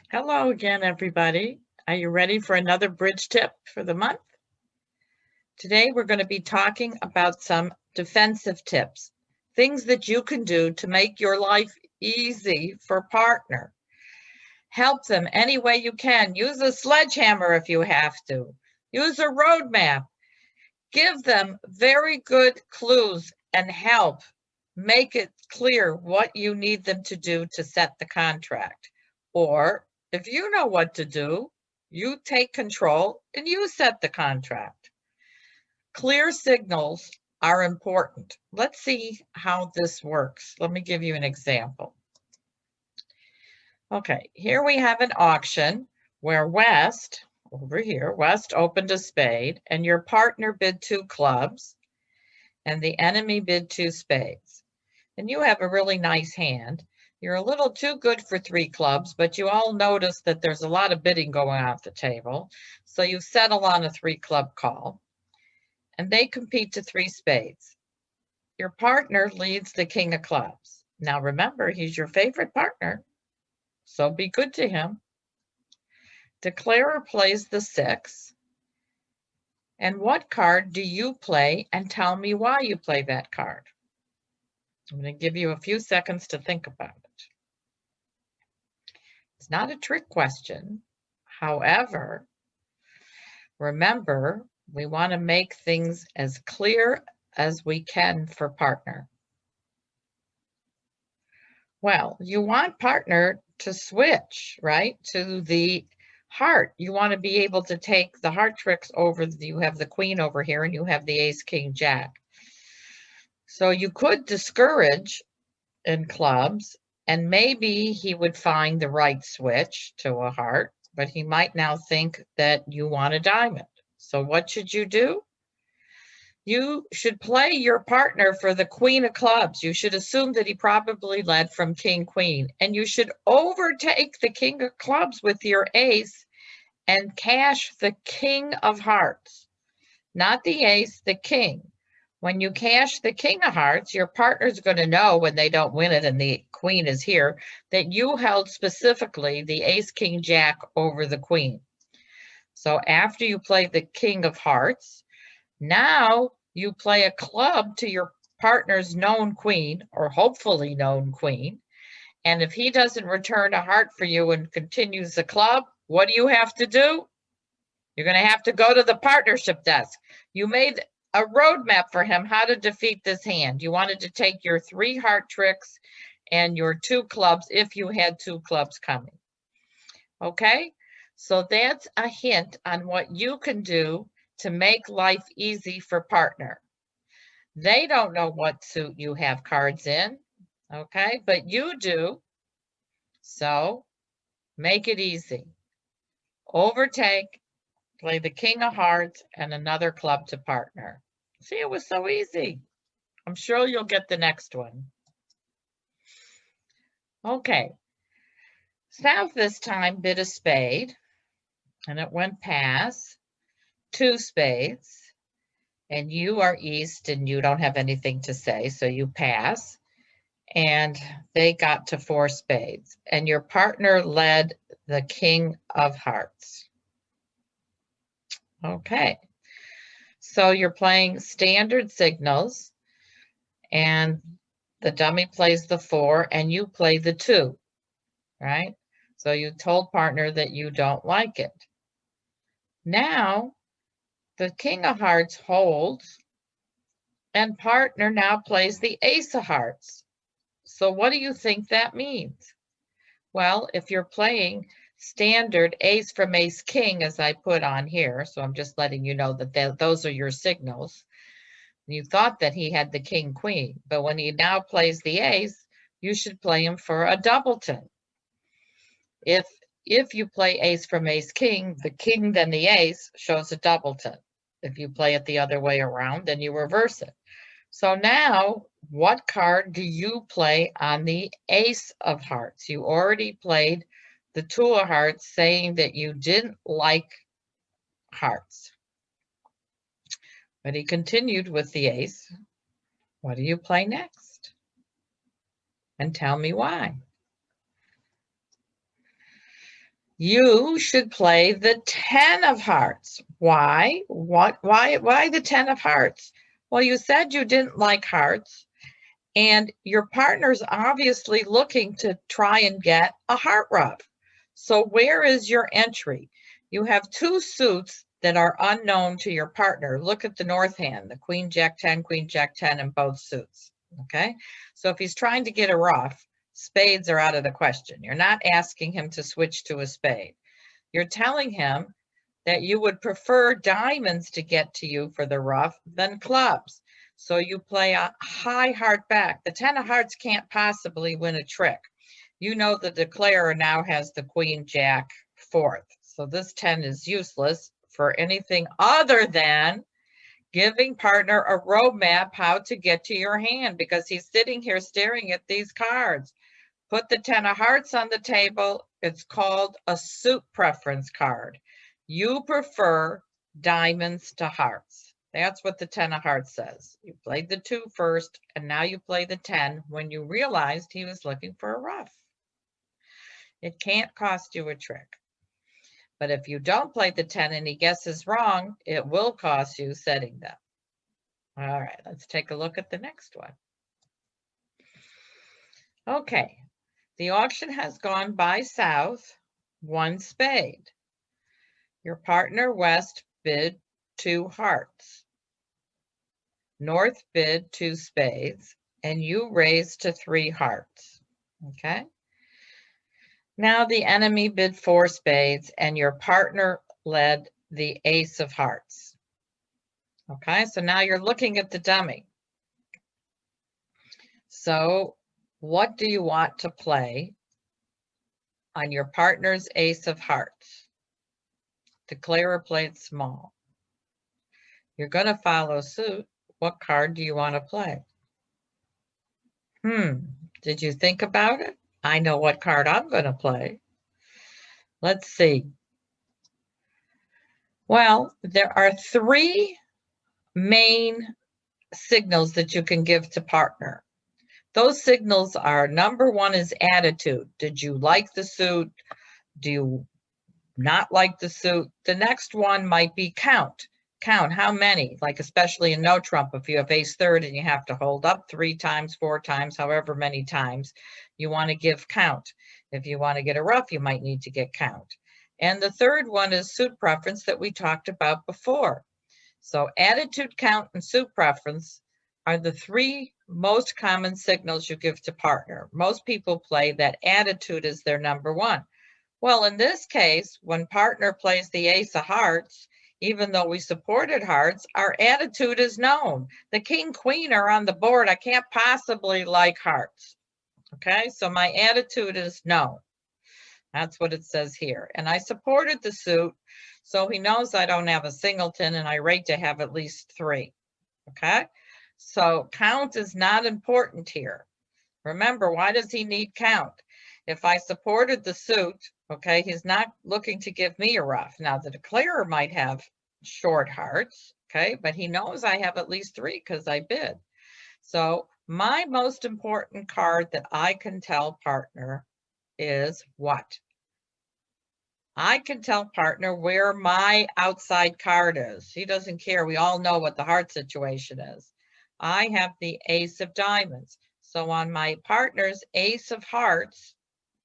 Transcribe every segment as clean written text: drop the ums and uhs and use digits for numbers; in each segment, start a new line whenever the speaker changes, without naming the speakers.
Hello again, everybody. Are you ready for another bridge tip for the month? Today, we're going to be talking about some defensive tips, things that you can do to make your life easy for partner. Help them any way you can. Use a sledgehammer if you have to. Use a roadmap. Give them very good clues and help. Make it clear what you need them to do to set the contract. Or if you know what to do, you take control and you set the contract. Clear signals are important. Let's see how this works. Let me give you an example. Okay, here we have an auction where West, over here, West opened a spade and your partner bid 2 clubs and the enemy bid 2 spades. And you have a really nice hand. You're a little too good for 3 clubs, but you all notice that there's a lot of bidding going on at the table. So you settle on a 3 club call and they compete to 3 spades. Your partner leads the king of clubs. Now remember, he's your favorite partner, so be good to him. Declarer plays the 6. And what card do you play, and tell me why you play that card? I'm going to give you a few seconds to think about it. It's not a trick question. However, remember, we want to make things as clear as we can for partner. Well, you want partner to switch, right, to the heart. You want to be able to take the heart tricks over. You have the queen over here and you have the ace, king, jack. So you could discourage in clubs and maybe he would find the right switch to a heart, but he might now think that you want a diamond. So what should you do? You should play your partner for the queen of clubs. You should assume that he probably led from king, queen, and you should overtake the king of clubs with your ace and cash the king of hearts, not the ace, the king. When you cash the king of hearts, your partner's going to know when they don't win it and the queen is here that you held specifically the ace, king, jack over the queen. So after you play the king of hearts, now you play a club to your partner's known queen or hopefully known queen. And if he doesn't return a heart for you and continues the club, what do you have to do? You're going to have to go to the partnership desk. You made a roadmap for him how to defeat this hand. You wanted to take your 3 heart tricks and your 2 clubs if you had 2 clubs coming. Okay, so that's a hint on what you can do to make life easy for partner. They don't know what suit you have cards in, okay, but you do. So make it easy. Overtake, play the king of hearts and another club to partner. See, it was so easy. I'm sure you'll get the next one. Okay, South this time bid a spade and it went past 2 spades. And you are East and you don't have anything to say, so you pass. And they got to 4 spades. And your partner led the king of hearts. Okay. So you're playing standard signals. And the dummy plays the 4 and you play the 2, right? So you told partner that you don't like it. Now, the king of hearts holds and partner now plays the ace of hearts. So what do you think that means? Well, if you're playing standard ace from ace king, as I put on here, so I'm just letting you know that those are your signals. You thought that he had the king queen, but when he now plays the ace, you should play him for a doubleton. If you play ace from ace king, the king then the ace shows a doubleton. If you play it the other way around, then you reverse it. So now, what card do you play on the ace of hearts? You already played the 2 of hearts saying that you didn't like hearts. But he continued with the ace. What do you play next? And tell me why. You should play the 10 of hearts. Why? Why the 10 of hearts? Well, you said you didn't like hearts, and your partner's obviously looking to try and get a heart rub. So where is your entry? You have two suits that are unknown to your partner. Look at the north hand, the Queen, Jack 10, Queen, Jack 10 in both suits, okay? So if he's trying to get a ruff, spades are out of the question. You're not asking him to switch to a spade. You're telling him that you would prefer diamonds to get to you for the ruff than clubs. So you play a high heart back. The 10 of hearts can't possibly win a trick. You know the declarer now has the Queen, Jack, fourth. So this 10 is useless for anything other than giving partner a roadmap how to get to your hand, because he's sitting here staring at these cards. Put the 10 of hearts on the table. It's called a suit preference card. You prefer diamonds to hearts. That's what the 10 of hearts says. You played the 2 first, and now you play the 10 when you realized he was looking for a ruff. It can't cost you a trick. But if you don't play the 10 and he guesses wrong, it will cost you setting them. All right, let's take a look at the next one. Okay, the auction has gone by south, 1 spade. Your partner west bid 2 hearts. North bid 2 spades, and you raised to 3 hearts, okay? Now the enemy bid 4 spades, and your partner led the ace of hearts. Okay, so now you're looking at the dummy. So what do you want to play on your partner's ace of hearts? Declarer played small. You're going to follow suit. What card do you want to play? Did you think about it? I know what card I'm going to play. Let's see. Well, there are 3 main signals that you can give to partner. Those signals are, number 1 is attitude. Did you like the suit? Do you not like the suit? The next one might be count. Count how many, like especially in no trump, if you have ace third and you have to hold up 3 times, 4 times, however many times, you want to give count. If you want to get a ruff, you might need to get count. And the third one is suit preference that we talked about before. So attitude, count, and suit preference are the 3 most common signals you give to partner. Most people play that attitude is their number 1. Well, in this case, when partner plays the ace of hearts, even though we supported hearts, our attitude is known. The king, queen are on the board. I can't possibly like hearts. Okay, so my attitude is no. That's what it says here. And I supported the suit, so he knows I don't have a singleton and I rate to have at least 3. Okay, so count is not important here. Remember, why does he need count? If I supported the suit, okay, he's not looking to give me a ruff. Now, the declarer might have short hearts, okay, but he knows I have at least 3 because I bid. So my most important card that I can tell partner is what? I can tell partner where my outside card is. He doesn't care. We all know what the heart situation is. I have the ace of diamonds. So on my partner's ace of hearts,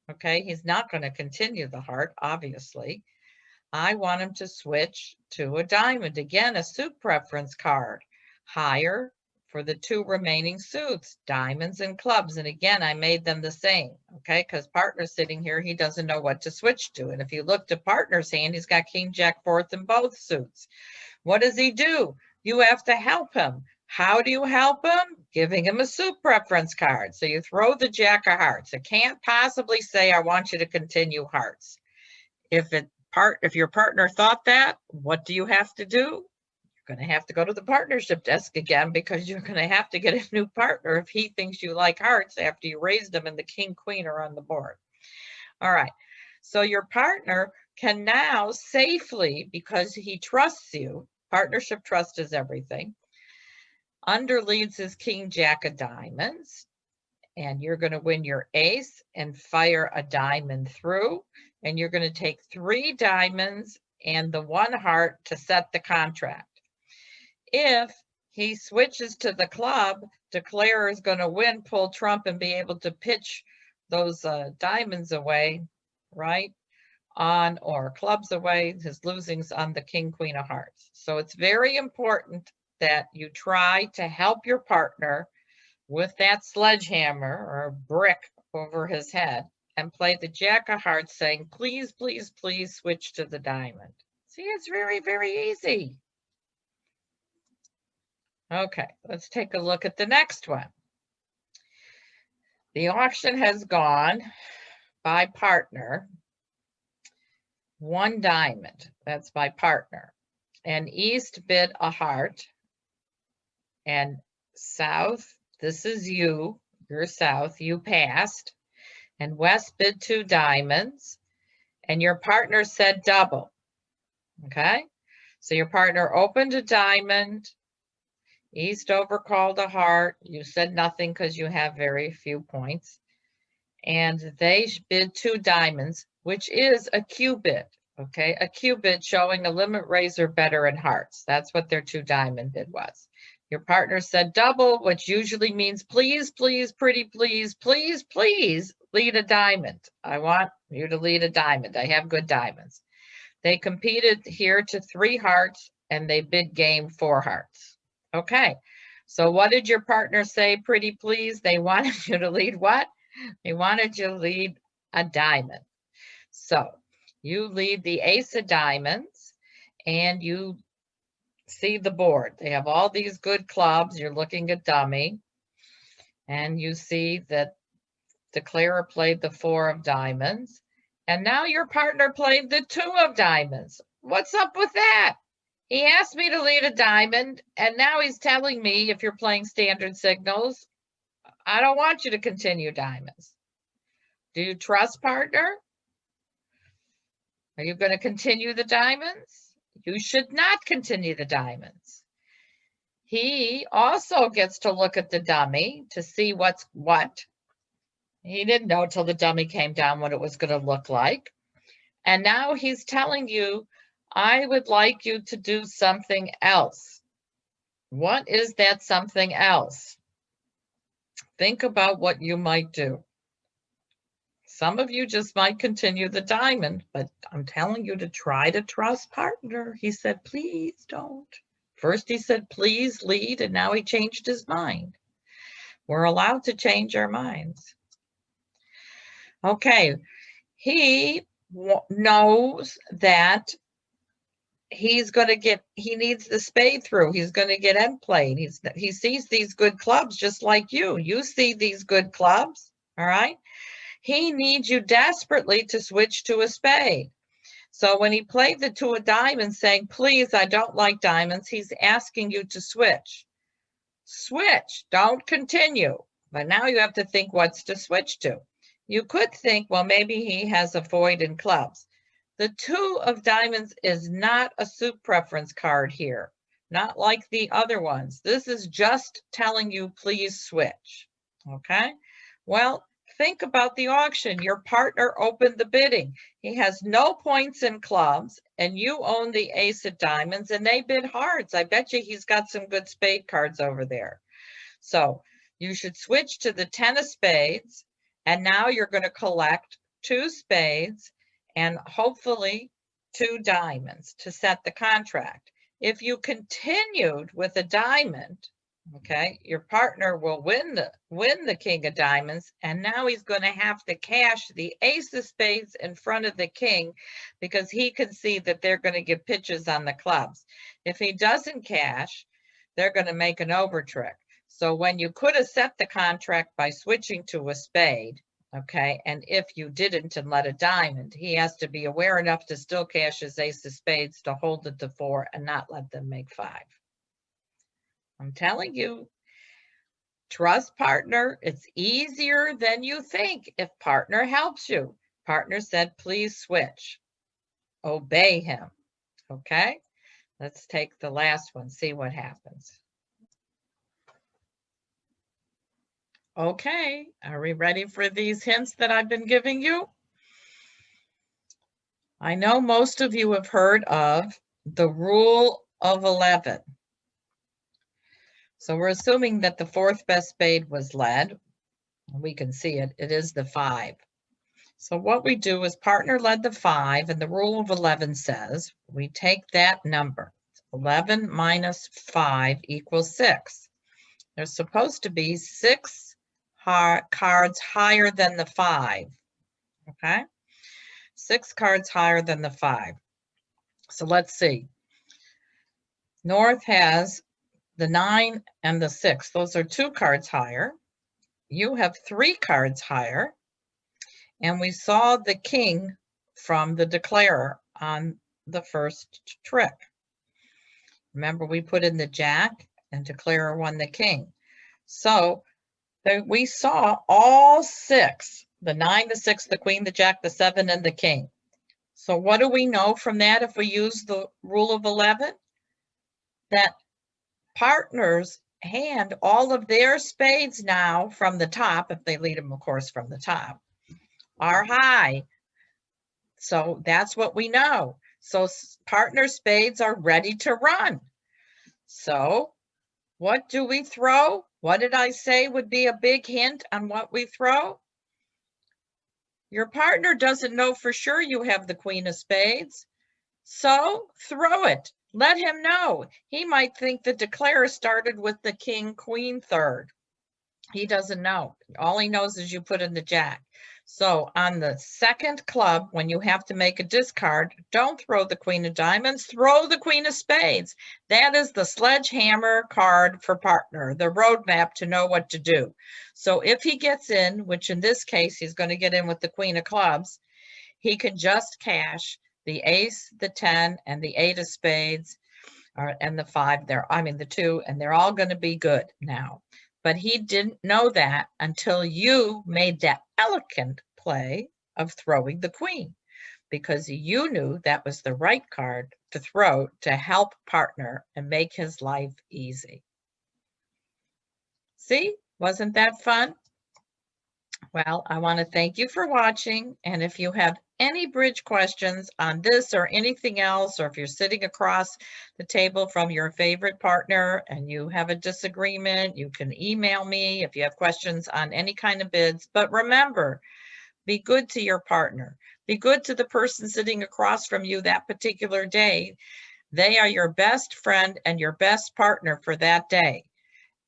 okay, he's not going to continue the heart, obviously. I want him to switch to a diamond. Again, a suit preference card. Higher for the 2 remaining suits, diamonds and clubs. And again, I made them the same, okay, because partner's sitting here, he doesn't know what to switch to. And if you look at partner's hand, he's got king, jack, fourth in both suits. What does he do? You have to help him. How do you help him? Giving him a suit preference card. So you throw the jack of hearts. It can't possibly say, I want you to continue hearts. If your partner thought that, what do you have to do? You're going to have to go to the partnership desk again, because you're going to have to get a new partner if he thinks you like hearts after you raised them and the king, queen are on the board. All right. So your partner can now safely, because he trusts you, partnership trust is everything, underleads his king, jack of diamonds, and you're going to win your ace and fire a diamond through. and you're going to take 3 diamonds and the 1 heart to set the contract. If he switches to the club, declarer is going to win, pull trump, and be able to pitch those diamonds away, right? On, or clubs away, his losings on the king, queen of hearts. So it's very important that you try to help your partner with that sledgehammer or brick over his head and play the jack of hearts, saying, please, please, please switch to the diamond. See, it's very, very easy. Okay, let's take a look at the next one. The auction has gone by partner. 1 diamond, that's by partner. And east bid a heart. And south, this is you're south, you passed. And west bid 2 diamonds. And your partner said double. Okay, so your partner opened a diamond. East overcalled a heart. You said nothing because you have very few points. And they bid 2 diamonds, which is a cubit. Okay, a cubit showing a limit raiser better in hearts. That's what their 2 diamond bid was. Your partner said double, which usually means please, please, pretty please, please, please lead a diamond. I want you to lead a diamond. I have good diamonds. They competed here to 3 hearts and they bid game 4 hearts. Okay, so what did your partner say, pretty please? They wanted you to lead what? They wanted you to lead a diamond. So you lead the ace of diamonds and you see the board. They have all these good clubs. You're looking at dummy and you see that declarer played the 4 of diamonds. And now your partner played the 2 of diamonds. What's up with that? He asked me to lead a diamond, and now he's telling me, if you're playing standard signals, I don't want you to continue diamonds. Do you trust, partner? Are you going to continue the diamonds? You should not continue the diamonds. He also gets to look at the dummy to see what's what. He didn't know till the dummy came down what it was going to look like. And now he's telling you, I would like you to do something else. What is that something else? Think about what you might do. Some of you just might continue the diamond, but I'm telling you to try to trust, partner. He said, please don't. First he said, please lead, and now he changed his mind. We're allowed to change our minds. Okay, he knows that he needs the spade through. He's going to get end played. He sees these good clubs just like you. You see these good clubs, all right? He needs you desperately to switch to a spade. So when he played the 2 of diamonds saying, please, I don't like diamonds, he's asking you to switch. Switch, don't continue. But now you have to think what's to switch to. You could think, well, maybe he has a void in clubs. The 2 of diamonds is not a suit preference card here, not like the other ones. This is just telling you, please switch, okay? Well, think about the auction. Your partner opened the bidding. He has no points in clubs, and you own the ace of diamonds, and they bid hearts. I bet you he's got some good spade cards over there. So you should switch to the 10 of spades, and now you're going to collect 2 spades and hopefully 2 diamonds to set the contract. If you continued with a diamond, okay, your partner will win the king of diamonds, and now he's going to have to cash the ace of spades in front of the king because he can see that they're going to get pitches on the clubs. If he doesn't cash, they're going to make an over trick. So when you could have set the contract by switching to a spade, okay, and if you didn't and let a diamond, he has to be aware enough to still cash his ace of spades to hold it to 4 and not let them make 5. I'm telling you, trust partner. It's easier than you think if partner helps you. Partner said, please switch. Obey him, okay? Let's take the last one, see what happens. Okay, are we ready for these hints that I've been giving you? I know most of you have heard of the rule of 11. So we're assuming that the fourth best spade was led. We can see it. It is the 5. So what we do is partner led the 5, and the rule of 11 says we take that number. 11 minus 5 equals 6. There's supposed to be 6 cards higher than the 5. Okay? 6 cards higher than the 5. So let's see. North has the 9 and the 6. Those are 2 cards higher. You have 3 cards higher. And we saw the king from the declarer on the first trick. Remember, we put in the jack and declarer won the king. So we saw all 6, the 9, the 6, the queen, the jack, the 7, and the king. So what do we know from that if we use the rule of 11? That partners hand all of their spades now from the top, if they lead them, of course, from the top, are high. So that's what we know. So partner spades are ready to run. So what do we throw? What did I say would be a big hint on what we throw? Your partner doesn't know for sure you have the queen of spades. So throw it. Let him know. He might think the declarer started with the king, queen third. He doesn't know. All he knows is you put in the jack. So on the second club, when you have to make a discard, don't throw the queen of diamonds, throw the queen of spades. That is the sledgehammer card for partner, the roadmap to know what to do. So if he gets in, which in this case, he's going to get in with the queen of clubs, he can just cash the ace, the 10, and the 8 of spades, and the 5 there. I mean, the 2, and they're all going to be good now. But he didn't know that until you made that elegant play of throwing the queen, because you knew that was the right card to throw to help partner and make his life easy. See, wasn't that fun? Well, I want to thank you for watching. And if you have any bridge questions on this or anything else, or if you're sitting across the table from your favorite partner and you have a disagreement, you can email me if you have questions on any kind of bids. But remember, be good to your partner. Be good to the person sitting across from you that particular day. They are your best friend and your best partner for that day.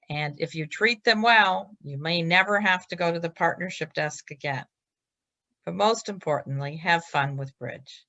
And if you treat them well, you may never have to go to the partnership desk again. But most importantly, have fun with bridge.